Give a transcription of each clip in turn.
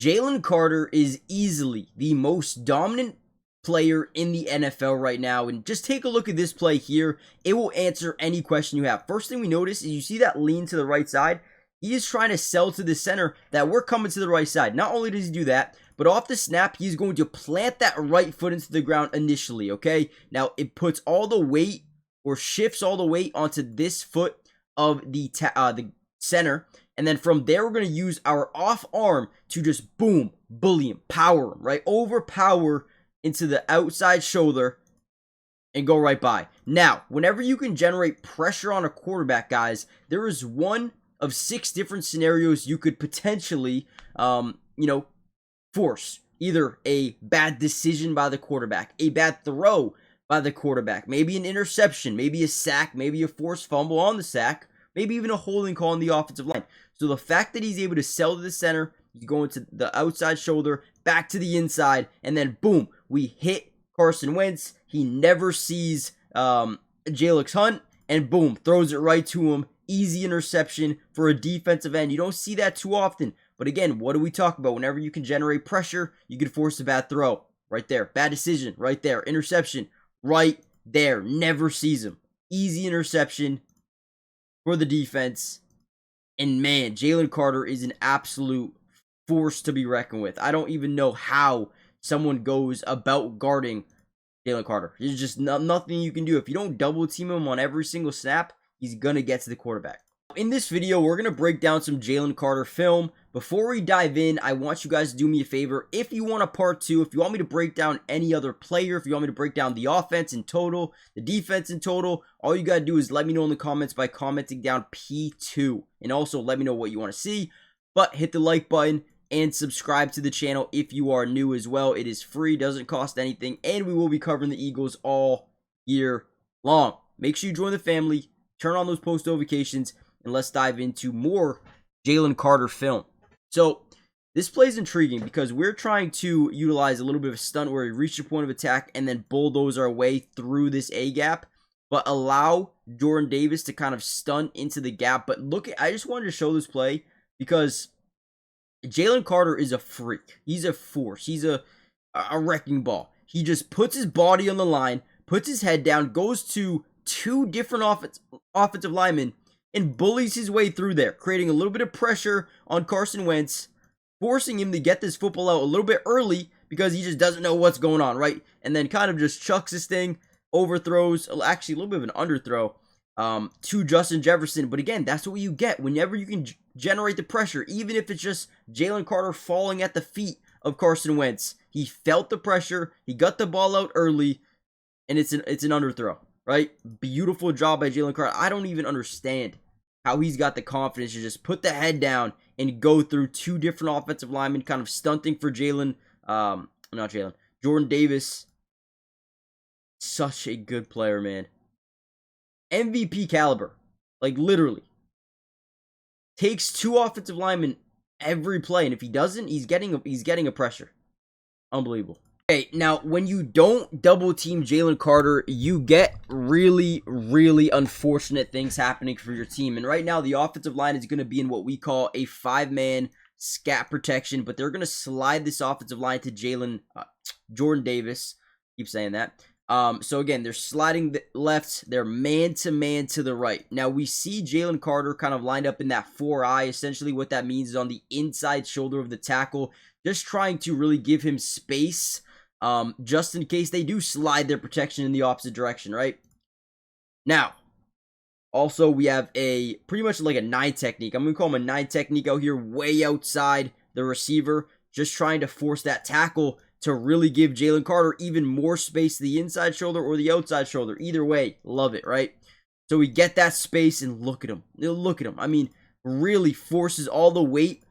Jalen Carter is easily the most dominant player in the NFL right now. And just take a look at this play here. It will answer any question you have. First thing we notice is you see that lean to the right side. He is trying to sell to the center that we're coming to the right side. Not only does he do that, but off the snap, he's going to plant that right foot into the ground initially, okay? Now, it puts all the weight or shifts all the weight onto this foot of the center. And then from there, we're going to use our off arm to just boom, bully him, power him, right? Overpower into the outside shoulder and go right by. Now, whenever you can generate pressure on a quarterback, guys, there is one of 6 different scenarios you could potentially, force. Either a bad decision by the quarterback, a bad throw by the quarterback, maybe an interception, maybe a sack, maybe a forced fumble on the sack, maybe even a holding call on the offensive line. So the fact that he's able to sell to the center, you go into the outside shoulder, back to the inside, and then boom, we hit Carson Wentz. He never sees Jalen Hunt, and boom, throws it right to him. Easy interception for a defensive end. You don't see that too often. But again, what do we talk about? Whenever you can generate pressure, you can force a bad throw. Right there. Bad decision. Right there. Interception. Right there. Never sees him. Easy interception for the defense. And man, Jalen Carter is an absolute force to be reckoned with. I don't even know how someone goes about guarding Jalen Carter. There's just nothing you can do. If you don't double team him on every single snap, he's going to get to the quarterback. In this video, we're going to break down some Jalen Carter film. Before we dive in, I want you guys to do me a favor. If you want a part 2, if you want me to break down any other player, if you want me to break down the offense in total, the defense in total, all you got to do is let me know in the comments by commenting down P2. And also let me know what you want to see. But hit the like button and subscribe to the channel if you are new as well. It is free, doesn't cost anything, and we will be covering the Eagles all year long. Make sure you join the family. Turn on those post notifications, and let's dive into more Jalen Carter film. So, this play is intriguing because we're trying to utilize a little bit of a stunt where we reach the point of attack and then bulldoze our way through this A-gap, but allow Jordan Davis to kind of stunt into the gap. But look, I just wanted to show this play because Jalen Carter is a freak. He's a force. He's a wrecking ball. He just puts his body on the line, puts his head down, goes to 2 different offensive linemen and bullies his way through there, creating a little bit of pressure on Carson Wentz, forcing him to get this football out a little bit early because he just doesn't know what's going on, right? And then kind of just chucks this thing, overthrows, actually a little bit of an underthrow to Justin Jefferson. But again, that's what you get whenever you can generate the pressure, even if it's just Jalen Carter falling at the feet of Carson Wentz. He felt the pressure, he got the ball out early, and it's an underthrow. Right? Beautiful job by Jalen Carter. I don't even understand how he's got the confidence to just put the head down and go through 2 different offensive linemen, kind of stunting for Jordan Davis. Such a good player, man. MVP caliber. Like, literally. Takes 2 offensive linemen every play, and if he doesn't, he's getting a pressure. Unbelievable. Okay, now, when you don't double team Jalen Carter, you get really, really unfortunate things happening for your team. And right now, the offensive line is going to be in what we call a 5-man scat protection, but they're going to slide this offensive line to Jordan Davis. Keep saying that. So again, they're sliding the left, they're man-to-man to the right. Now, we see Jalen Carter kind of lined up in that 4-eye. Essentially, what that means is on the inside shoulder of the tackle, just trying to really give him space. Just in case they do slide their protection in the opposite direction, right? Now, also we have a pretty much like a 9 technique. I'm going to call him a 9 technique out here, way outside the receiver, just trying to force that tackle to really give Jalen Carter even more space to the inside shoulder or the outside shoulder. Either way, love it, right? So we get that space and look at him. Look at him. I mean, really forces all the weight,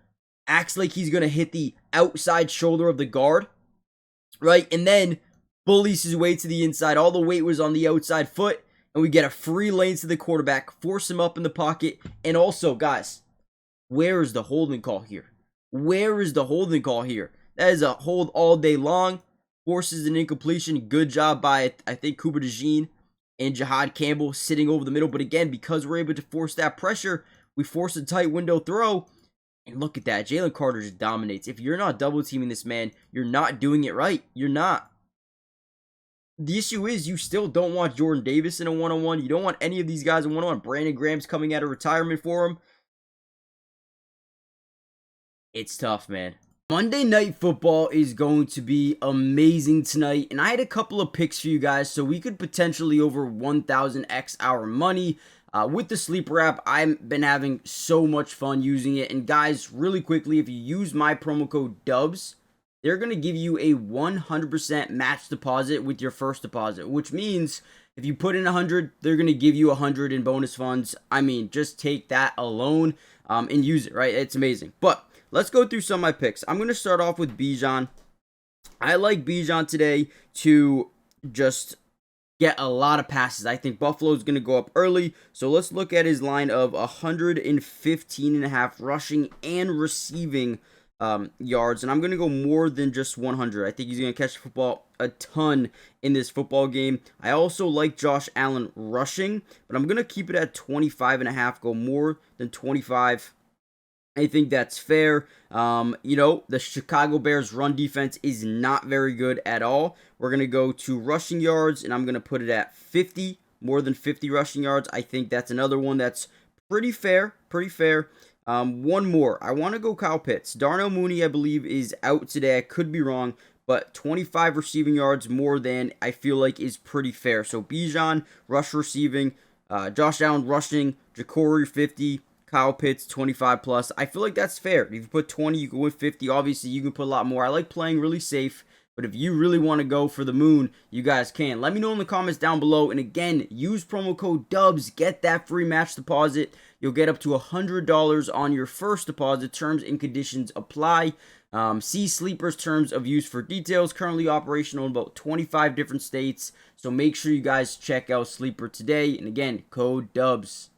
acts like he's going to hit the outside shoulder of the guard. Right, and then bullies his way to the inside. All the weight was on the outside foot, and we get a free lane to the quarterback, force him up in the pocket. And also, guys, where is the holding call here? Where is the holding call here? That is a hold all day long. Forces an incompletion. Good job by, I think, Cooper DeJean and Jahad Campbell sitting over the middle. But again, because we're able to force that pressure, we force a tight window throw. And look at that. Jalen Carter just dominates. If you're not double teaming this man, you're not doing it right. You're not. The issue is you still don't want Jordan Davis in a one-on-one. You don't want any of these guys in one-on-one. Brandon Graham's coming out of retirement for him. It's tough, man. Monday Night Football is going to be amazing tonight, and I had a couple of picks for you guys, so we could potentially over 1,000x our money. With the sleeper app, I've been having so much fun using it, and guys, really quickly, if you use my promo code DUBS, they're going to give you a 100% match deposit with your first deposit, which means if you put in 100, they're going to give you 100 in bonus funds. I mean, just take that alone and use it, right? It's amazing. But let's go through some of my picks. I'm going to start off with Bijan. I like Bijan today to just get a lot of passes. I think Buffalo's going to go up early. So let's look at his line of 115.5 rushing and receiving yards. And I'm going to go more than just 100. I think he's going to catch the football a ton in this football game. I also like Josh Allen rushing, but I'm going to keep it at 25.5. Go more than 25. I think that's fair. The Chicago Bears run defense is not very good at all. We're going to go to rushing yards, and I'm going to put it at 50, more than 50 rushing yards. I think that's another one that's pretty fair, one more. I want to go Kyle Pitts. Darnell Mooney, I believe, is out today. I could be wrong, but 25 receiving yards more than I feel like is pretty fair. So Bijan, rush receiving, Josh Allen rushing, Jacory 50, Kyle Pitts 25 plus. I feel like that's fair. If you put 20, you can win 50. Obviously, you can put a lot more. I like playing really safe, but if you really want to go for the moon, you guys can. Let me know in the comments down below. And again, use promo code DUBS. Get that free match deposit. You'll get up to $100 on your first deposit. Terms and conditions apply. See Sleeper's terms of use for details. Currently operational in about 25 different states. So make sure you guys check out Sleeper today. And again, code DUBS.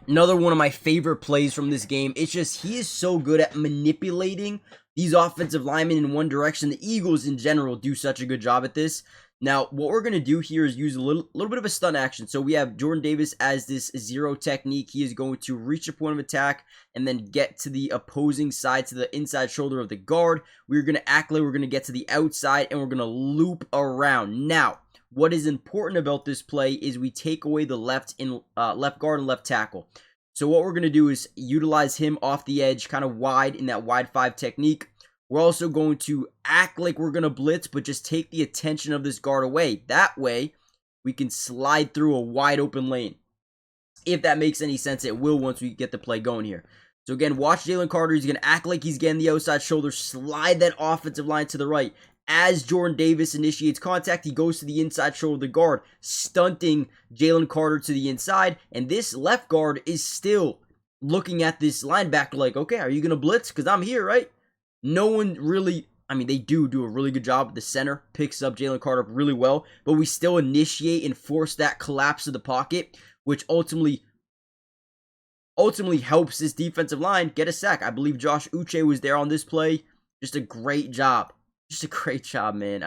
Another one of my favorite plays from this game. It's just he is so good at manipulating these offensive linemen in one direction. The Eagles in general do such a good job at this. Now, what we're going to do here is use a little bit of a stunt action. So we have Jordan Davis as this zero technique. He is going to reach a point of attack and then get to the opposing side, to the inside shoulder of the guard. We're going to act like we're going to get to the outside, and we're going to loop around. Now, what is important about this play is we take away the left guard and left tackle. So what we're going to do is utilize him off the edge, kind of wide in that wide 5 technique. We're also going to act like we're going to blitz, but just take the attention of this guard away. That way, we can slide through a wide open lane. If that makes any sense, it will once we get the play going here. So again, watch Jalen Carter. He's going to act like he's getting the outside shoulder, slide that offensive line to the right. As Jordan Davis initiates contact, he goes to the inside shoulder of the guard, stunting Jalen Carter to the inside. And this left guard is still looking at this linebacker like, okay, are you going to blitz? Because I'm here, right? No one really, they do a really good job. The center picks up Jalen Carter really well, but we still initiate and force that collapse of the pocket, which ultimately helps this defensive line get a sack. I believe Josh Uche was there on this play. Just a great job. Just a great job, man.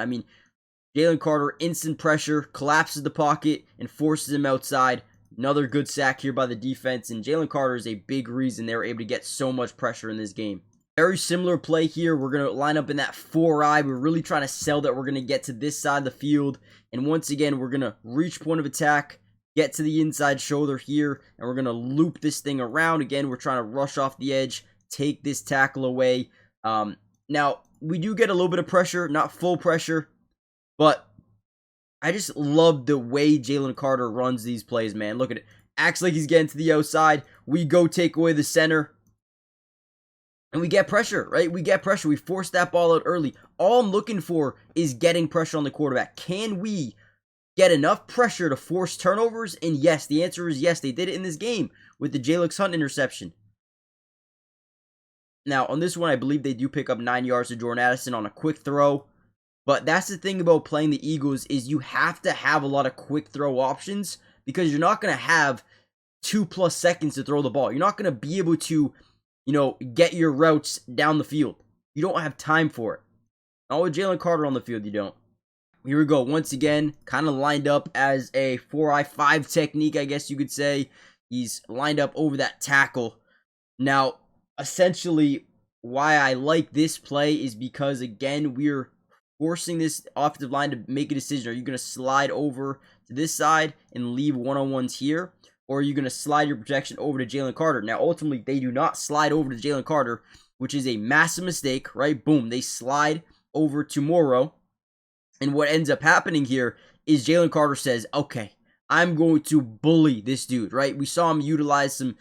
Jalen Carter, instant pressure, collapses the pocket, and forces him outside. Another good sack here by the defense, and Jalen Carter is a big reason they were able to get so much pressure in this game. Very similar play here. We're going to line up in that 4-eye. We're really trying to sell that we're going to get to this side of the field. And once again, we're going to reach point of attack, get to the inside shoulder here, and we're going to loop this thing around. Again, we're trying to rush off the edge, take this tackle away. Now, we do get a little bit of pressure, not full pressure, but I just love the way Jalen Carter runs these plays, man. Look at it. Acts like he's getting to the outside. We go take away the center, and we get pressure, right? We get pressure. We force that ball out early. All I'm looking for is getting pressure on the quarterback. Can we get enough pressure to force turnovers? And yes, the answer is yes. They did it in this game with the Jalen Hunt interception. Now, on this one, I believe they do pick up 9 yards to Jordan Addison on a quick throw. But that's the thing about playing the Eagles is you have to have a lot of quick throw options because you're not going to have 2+ seconds to throw the ball. You're not going to be able to, get your routes down the field. You don't have time for it. Not with Jalen Carter on the field, you don't. Here we go. Once again, kind of lined up as a 4-eye-5 technique, I guess you could say. He's lined up over that tackle. Now, essentially, why I like this play is because, again, we're forcing this offensive line to make a decision. Are you going to slide over to this side and leave one-on-ones here? Or are you going to slide your protection over to Jalen Carter? Now, ultimately, they do not slide over to Jalen Carter, which is a massive mistake, right? Boom, they slide over to Morrow. And what ends up happening here is Jalen Carter says, okay, I'm going to bully this dude, right? We saw him utilize some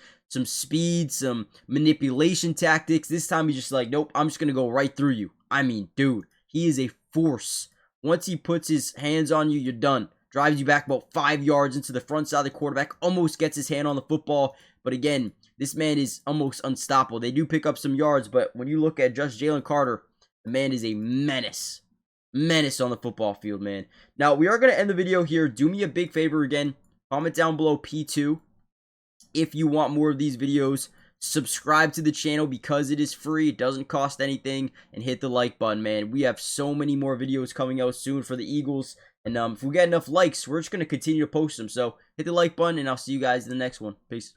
speed, some manipulation tactics. This time he's just like, nope, I'm just going to go right through you. I mean, dude, he is a force. Once he puts his hands on you, you're done. Drives you back about 5 yards into the front side of the quarterback. Almost gets his hand on the football. But again, this man is almost unstoppable. They do pick up some yards, but when you look at just Jalen Carter, the man is a menace. Menace on the football field, man. Now, we are going to end the video here. Do me a big favor again. Comment down below P2 if you want more of these videos. Subscribe to the channel because it is free. It doesn't cost anything. And hit the like button, man. We have so many more videos coming out soon for the Eagles. And if we get enough likes, we're just going to continue to post them. So hit the like button, and I'll see you guys in the next one. Peace.